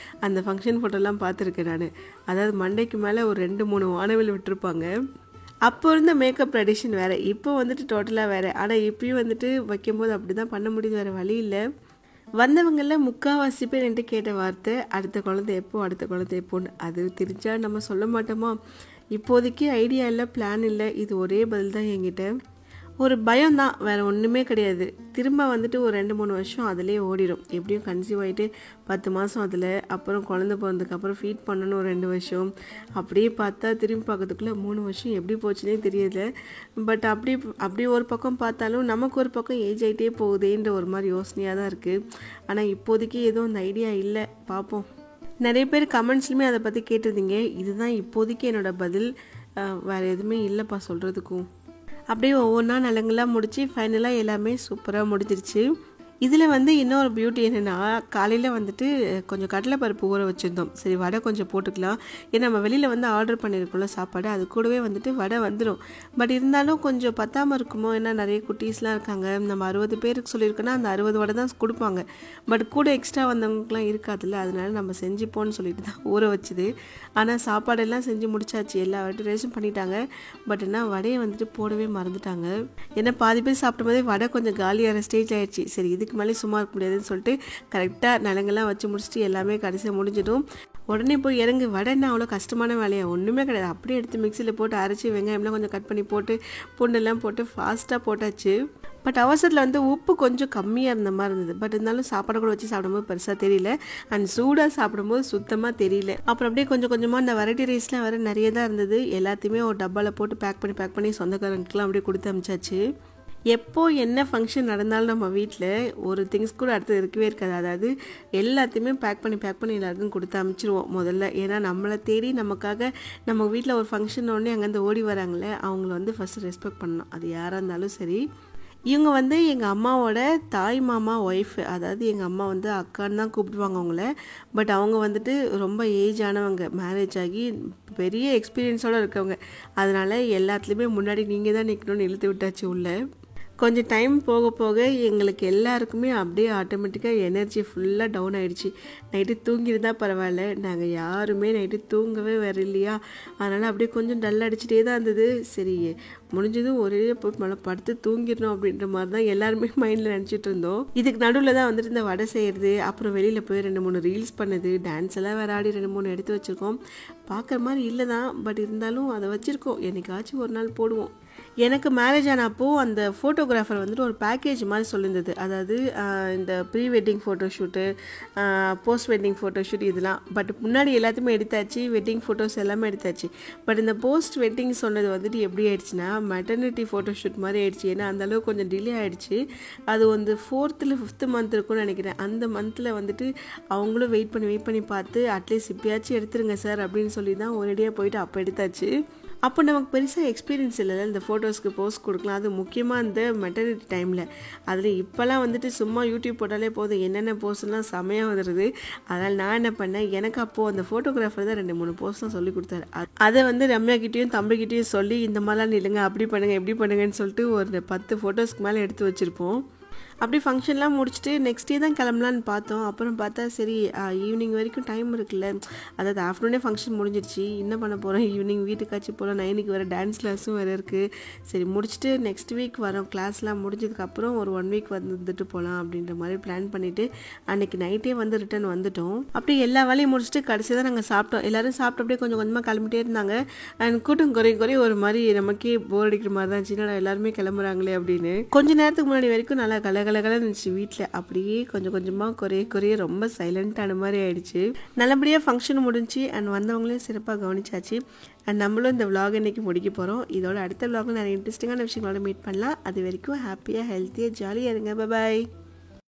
அந்த ஃபங்க்ஷன் ஃபோட்டோலாம் பார்த்துருக்கேன் நான். அதாவது மண்டைக்கு மேலே ஒரு 2-3 வானவில் விட்டுருப்பாங்க. அப்போ இருந்த மேக்கப் ட்ரெடிஷன் வேறு, இப்போ வந்துட்டு டோட்டலாக வேறு. ஆனால் இப்பயும் வந்துட்டு வைக்கும்போது அப்படி தான் பண்ண முடியுது, வேறு வழி இல்லை. வந்தவங்களில் முக்கால்வாசி பேர் என்கிட்ட கேட்ட வார்த்தை, அடுத்த குழந்தை எப்போன்னு. அது தெரிஞ்சால் நம்ம சொல்ல மாட்டோமா, இப்போதைக்கு ஐடியா இல்லை, பிளான் இல்லை. இது ஒரே பதில் தான் என்கிட்ட. ஒரு பயம் தான், வேறு ஒன்றுமே கிடையாது. திரும்ப வந்துட்டு ஒரு 2-3 வருஷம் அதிலே ஓடிடும். எப்படியும் கன்சீவ் ஆகிட்டு 10 மாதம் அதில், அப்புறம் குழந்த பிறந்ததுக்கப்புறம் ஃபீட் பண்ணணும் ஒரு 2 வருஷம். அப்படியே பார்த்தா திரும்பி பார்க்கறதுக்குள்ளே 3 வருஷம் எப்படி போச்சுன்னே தெரியல. பட் அப்படி ஒரு பக்கம் பார்த்தாலும் நமக்கு ஒரு பக்கம் ஏஜ் ஆகிட்டே போகுதேன்ற ஒரு மாதிரி யோசனையாக தான் இருக்குது. ஆனால் இப்போதைக்கு எதுவும் அந்த ஐடியா இல்லை, பார்ப்போம். நிறைய பேர் கமெண்ட்ஸ்லையுமே அதை பற்றி கேட்டிருந்தீங்க. இதுதான் இப்போதைக்கு என்னோடய பதில், வேறு எதுவுமே இல்லைப்பா சொல்கிறதுக்கும். அப்படியே ஒவ்வொன்றா நலங்களாக முடித்து ஃபைனலாக எல்லாமே சூப்பராக முடிஞ்சிருச்சு. இதில் வந்து இன்னொரு பியூட்டி என்னென்னா, காலையில் வந்துட்டு கொஞ்சம் கடலைப்பருப்பு ஊற வச்சுருந்தோம். சரி வடை கொஞ்சம் போட்டுக்கலாம், ஏன்னா நம்ம வெளியில் வந்து ஆர்டர் பண்ணியிருக்கோம்ல சாப்பாடு, அது கூடவே வந்துட்டு வடை வந்துடும். பட் இருந்தாலும் கொஞ்சம் பத்தாமல் இருக்குமோ, ஏன்னா நிறைய குட்டீஸ்லாம் இருக்காங்க. நம்ம 60 பேருக்கு சொல்லியிருக்கோன்னா அந்த 60 வடை தான் கொடுப்பாங்க. பட் கூட எக்ஸ்ட்ரா வந்தவங்களுக்குலாம் இருக்காதுல்ல, அதனால நம்ம செஞ்சுப்போன்னு சொல்லிட்டு தான் ஊற வச்சுது. ஆனால் சாப்பாடெல்லாம் செஞ்சு முடிச்சாச்சு, எல்லா ரைஸும் பண்ணிட்டாங்க. பட் என்ன வடையை வந்துட்டு போடவே மறந்துட்டாங்க. ஏன்னா பாதி பேர் சாப்பிடும் போதே வடை கொஞ்சம் காலியான ஸ்டேஜ் ஆகிடுச்சு. சரி இதுக்கு மேலே சும்மா இருக்க முடியாதுன்னு சொல்லிட்டு கரெக்டாக நலங்கெல்லாம் வச்சு முடிச்சுட்டு எல்லாமே கடைசியாக முடிஞ்சிடும். உடனே போய் இறங்கு, வடைன்னா அவ்வளோ கஷ்டமான வேலையா? ஒன்றுமே கிடையாது. அப்படியே எடுத்து மிக்சியில் போட்டு அரைச்சி வெங்காயம்லாம் கொஞ்சம் கட் பண்ணி போட்டு பூண்டெல்லாம் போட்டு ஃபாஸ்ட்டாக போட்டாச்சு. பட் அவசரத்தில் வந்து உப்பு கொஞ்சம் கம்மியாக இருந்த மாதிரி இருந்தது. பட் இருந்தாலும் சாப்பாடு கூட வச்சு சாப்பிடும்போது பெருசாக தெரியல, அண்ட் சூடாக சாப்பிடும்போது சுத்தமாக தெரியல. அப்புறம் அப்படியே கொஞ்சம் கொஞ்சமாக அந்த வெரைட்டி ரைஸ்லாம் வேறு நிறைய தான் இருந்தது. எல்லாத்தையுமே ஒரு டப்பாவில் போட்டு பேக் பண்ணி சொந்தக்காரங்களுக்குலாம் அப்படியே கொடுத்து அனுப்பிச்சாச்சு. எப்போ என்ன ஃபங்க்ஷன் நடந்தாலும் நம்ம வீட்டில் ஒரு திங்ஸ் கூட அடுத்தது இருக்கவே இருக்காது. அதாவது எல்லாத்தையுமே பேக் பண்ணி எல்லாருக்கும் கொடுத்து அனுப்பிச்சிருவோம் முதல்ல. ஏன்னா நம்மளை தேடி நமக்காக நம்ம வீட்டில் ஒரு ஃபங்க்ஷன் உடனே அங்கேருந்து ஓடி வராங்களே, அவங்கள வந்து ஃபஸ்ட்டு ரெஸ்பெக்ட் பண்ணணும், அது யாராக இருந்தாலும் சரி. இவங்க வந்து எங்கள் அம்மாவோட தாய் மாமா ஒய்ஃபு, அதாவது எங்கள் அம்மா வந்து அக்கான்னு தான் கூப்பிடுவாங்க அவங்கள. பட் அவங்க வந்துட்டு ரொம்ப ஏஜ் ஆனவங்க, மேரேஜ் ஆகி பெரிய எக்ஸ்பீரியன்ஸோடு இருக்கவங்க. அதனால் எல்லாத்துலேயுமே முன்னாடி நீங்கள் தான் நிற்கணும்னு இழுத்து விட்டாச்சு உள்ள. கொஞ்சம் டைம் போக போக எங்களுக்கு எல்லாருக்குமே அப்படியே ஆட்டோமேட்டிக்காக எனர்ஜி ஃபுல்லாக டவுன் ஆகிடுச்சு. நைட்டு தூங்கியிருந்தா பரவாயில்ல, நாங்கள் யாருமே நைட்டு தூங்கவே வேறு இல்லையா, அதனால் அப்படியே கொஞ்சம் டல் அடிச்சுட்டே தான் இருந்தது. சரி முடிஞ்சதும் ஒரே போய் மேலே படுத்து தூங்கிடணும் அப்படின்ற மாதிரி தான் எல்லாருமே மைண்டில் நினச்சிட்டு இருந்தோம். இதுக்கு நடுவில் தான் வந்துட்டு இந்த வடை செய்கிறது, அப்புறம் வெளியில் போய் 2-3 ரீல்ஸ் பண்ணது, டான்ஸ் எல்லாம் வேறு ஆடி 2-3 எடுத்து வச்சுருக்கோம். பார்க்குற மாதிரி இல்லை தான், பட் இருந்தாலும் அதை வச்சுருக்கோம், என்னைக்காச்சும் ஒரு நாள் போடுவோம். எனக்கு மேரேஜ் ஆனப்போ அந்த ஃபோட்டோகிராஃபர் வந்துட்டு ஒரு பேக்கேஜ் மாதிரி சொல்லியிருந்தது. அதாவது இந்த pre wedding photoshoot, post wedding photoshoot இதெல்லாம். பட் முன்னாடி எல்லாத்தையுமே எடுத்தாச்சு, வெட்டிங் ஃபோட்டோஸ் எல்லாமே எடுத்தாச்சு. பட் இந்த போஸ்ட் வெட்டிங் சொன்னது வந்துட்டு எப்படி ஆயிடுச்சுன்னா, மெட்டர்னிட்டி ஃபோட்டோஷூட் மாதிரி ஆயிடுச்சு. ஏன்னா அந்தளவுக்கு கொஞ்சம் டிலே ஆகிடுச்சு. அது வந்து 4th இல்லை 5th மந்த் இருக்கும்னு நினைக்கிறேன். அந்த மந்தில் வந்துட்டு அவங்களும் வெயிட் பண்ணி பார்த்து அட்லீஸ்ட் இப்பயாச்சும் எடுத்துருங்க சார் அப்படின்னு சொல்லி தான் ஒரேடியாக போயிட்டு அப்போ எடுத்தாச்சு. அப்போ நமக்கு பெருசாக எக்ஸ்பீரியன்ஸ் இல்லைல்ல இந்த ஃபோட்டோஸ்க்கு போஸ்ட் கொடுக்கலாம், அது முக்கியமாக இந்த மெட்டர்னிட்டி டைமில். அதில் இப்போல்லாம் வந்துட்டு சும்மா யூடியூப் போட்டாலே போதும், என்னென்ன போஸ்ட்லாம் செமையாக வந்துடுது. அதனால் நான் என்ன பண்ணேன், எனக்கு அப்போது அந்த ஃபோட்டோகிராஃபர் தான் 2-3 போஸ்ட் தான் சொல்லி கொடுத்தாரு. அதை வந்து ரம்யாக்கிட்டேயும் தம்பிக்கிட்டேயும் சொல்லி இந்த மாதிரிலாம் நில்லுங்க, அப்படி பண்ணுங்கள் எப்படி பண்ணுங்கன்னு சொல்லிட்டு ஒரு 10 ஃபோட்டோஸ்க்கு மேலே எடுத்து வச்சுருப்போம். அப்படி ஃபங்க்ஷன்லாம் முடிச்சுட்டு நெக்ஸ்ட் டே தான் கிளம்பலான்னு பார்த்தோம். அப்புறம் பார்த்தா சரி ஈவினிங் வரைக்கும் டைம் இருக்குல்ல, அதாவது ஆஃப்டர்நூனே ஃபங்க்ஷன் முடிஞ்சிருச்சு, என்ன பண்ண போகிறோம், ஈவினிங் வீட்டுக்காச்சு போகிறோம், 9க்கு வேறு டான்ஸ் கிளாஸும் வேறு இருக்குது. சரி முடிச்சுட்டு நெக்ஸ்ட் வீக் வரோம், கிளாஸ்லாம் முடிஞ்சதுக்கப்புறம் ஒரு 1 வீக் வந்துட்டு போகலாம் அப்படின்ற மாதிரி பிளான் பண்ணிவிட்டு அன்றைக்கி நைட்டே வந்து ரிட்டர்ன் வந்துட்டோம். அப்படி எல்லா வேலையும் முடிச்சுட்டு கடைசி தான் நாங்கள் சாப்பிட்டோம். எல்லோரும் சாப்பிட்டு அப்படியே கொஞ்சம் கொஞ்சமாக கிளம்பிட்டே இருந்தாங்க. அண்ட் கூட்டம் குறைய ஒரு மாதிரி நமக்கே போர் அடிக்கிற மாதிரி தான் இருந்துச்சு, எல்லாருமே கிளம்புறாங்களே அப்படின்னு. கொஞ்சம் நேரத்துக்கு முன்னாடி வரைக்கும் நல்லா கலகலன்னு இருந்துச்சு வீட்டில். அப்படியே கொஞ்சம் கொஞ்சமாக குறைய ரொம்ப சைலண்டான மாதிரி ஆயிடுச்சு. நல்லபடியாக ஃபங்க்ஷன் முடிஞ்சு அண்ட் வந்தவங்களையும் சிறப்பாக கவனிச்சாச்சு. அண்ட் நம்மளும் இந்த விலாக் இன்னைக்கு முடிக்க போகிறோம். இதோட அடுத்த விலாகில் நிறைய இன்ட்ரெஸ்டிங்கான விஷயங்களோட மீட் பண்ணலாம். அது வரைக்கும் ஹாப்பியாக ஹெல்த்தியாக ஜாலியாக இருங்க. பாய்.